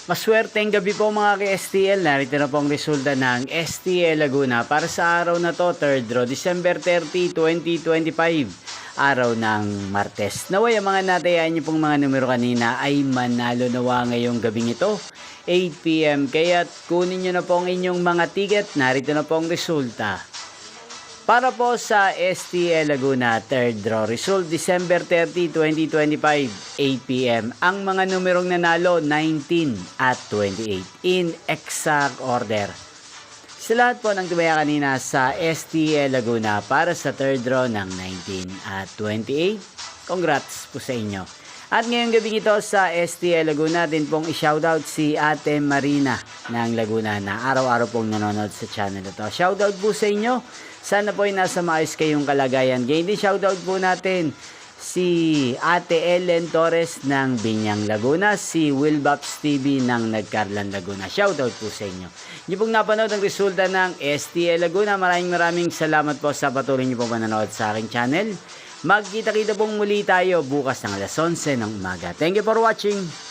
Maswerteng gabi po mga ka-STL. Narito na po ang resulta ng STL Laguna para sa araw na to, 3rd draw, December 30, 2025. Araw ng Martes. Naway ang mga natayaan niyo pong mga numero kanina ay manalo nawa ngayong gabing ito, 8 PM. Kaya kunin niyo na po ang inyong mga ticket. Narito na po ang resulta. Para po sa STL Laguna 3rd draw result December 30, 2025, 8 PM. Ang mga numerong nanalo 19 at 28 in exact order. Sa lahat po ng tumaya kanina sa STL Laguna para sa 3rd draw ng 19 at 28. Congrats po sa inyo. At ngayong gabi ito sa STL Laguna din pong i-shoutout si Ate Marina ng Laguna na araw-araw pong nanonood sa channel ito. Shoutout po sa inyo. Sana po ay nasa maayos kayong kalagayan. Ngayon din shoutout po natin si Ate Ellen Torres ng Binyang Laguna, si Wilbaps TV ng Nagcarlan Laguna. Shoutout po sa inyo. Hindi pong napanood ang resulta ng STL Laguna. Maraming salamat po sa patuloy niyo pong manonood sa aking channel. Magkita-kita pong muli tayo bukas ng alas 11 ng umaga. Thank you for watching.